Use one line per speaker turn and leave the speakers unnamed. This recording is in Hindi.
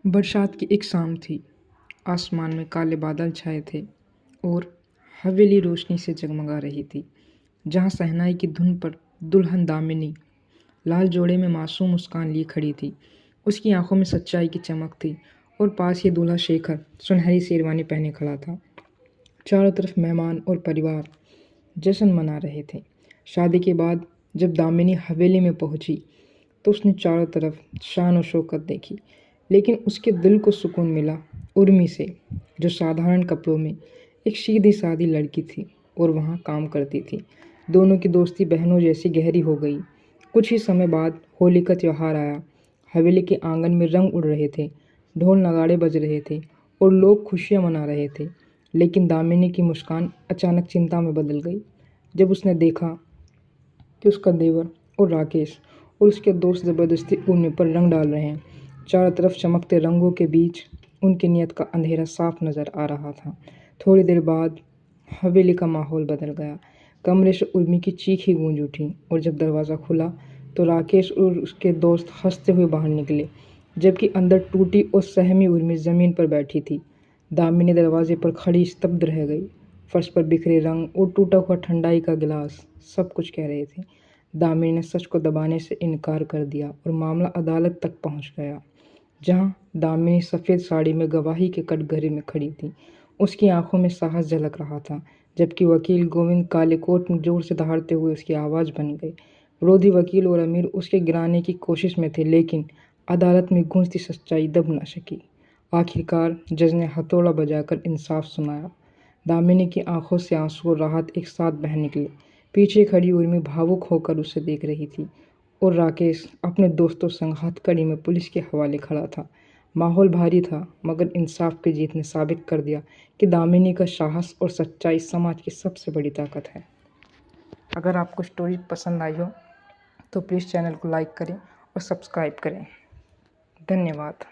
बरसात की एक शाम थी। आसमान में काले बादल छाए थे और हवेली रोशनी से जगमगा रही थी। जहाँ शहनाई की धुन पर दुल्हन दामिनी लाल जोड़े में मासूम मुस्कान लिए खड़ी थी। उसकी आंखों में सच्चाई की चमक थी और पास ही दूल्हा शेखर सुनहरी शेरवानी पहने खड़ा था। चारों तरफ मेहमान और परिवार जश्न मना रहे थे। शादी के बाद जब दामिनी हवेली में पहुंची तो उसने चारों तरफ शान और शौकत देखी, लेकिन उसके दिल को सुकून मिला उर्मी से, जो साधारण कपड़ों में एक सीधी सादी लड़की थी और वहाँ काम करती थी। दोनों की दोस्ती बहनों जैसी गहरी हो गई। कुछ ही समय बाद होली का त्यौहार आया। हवेली के आंगन में रंग उड़ रहे थे, ढोल नगाड़े बज रहे थे और लोग खुशियाँ मना रहे थे। लेकिन दामिनी की मुस्कान अचानक चिंता में बदल गई जब उसने देखा कि उसका देवर और राकेश और उसके दोस्त ज़बरदस्ती उर्मी पर रंग डाल रहे हैं। चारों तरफ चमकते रंगों के बीच उनकी नीयत का अंधेरा साफ नज़र आ रहा था। थोड़ी देर बाद हवेली का माहौल बदल गया। कमरे से उर्मी की चीखें गूंज उठी और जब दरवाज़ा खुला तो राकेश और उसके दोस्त हंसते हुए बाहर निकले, जबकि अंदर टूटी और सहमी उर्मी ज़मीन पर बैठी थी। दामिनी दरवाजे पर खड़ी स्तब्ध रह गई। फर्श पर बिखरे रंग और टूटा हुआ ठंडाई का गिलास सब कुछ कह रहे थे। दामिनी ने सच को दबाने से इनकार कर दिया और मामला अदालत तक पहुंच गया, जहां दामिनी सफ़ेद साड़ी में गवाही के कटघरे में खड़ी थी। उसकी आंखों में साहस झलक रहा था, जबकि वकील गोविंद काले कोट में जोर से दहाड़ते हुए उसकी आवाज़ बन गए। विरोधी वकील और अमीर उसके गिराने की कोशिश में थे, लेकिन अदालत में गूंजती सच्चाई दब न सकी। आखिरकार जज ने हथौड़ा बजाकर इंसाफ सुनाया। दामिनी की आंखों से आंसू और राहत एक साथ बह निकले। पीछे खड़ी उर्मी भावुक होकर उसे देख रही थी और राकेश अपने दोस्तों संग हथकड़ी में पुलिस के हवाले खड़ा था। माहौल भारी था, मगर इंसाफ की जीत ने साबित कर दिया कि दामिनी का साहस और सच्चाई समाज की सबसे बड़ी ताकत है। अगर आपको स्टोरी पसंद आई हो तो प्लीज़ चैनल को लाइक करें और सब्सक्राइब करें। धन्यवाद।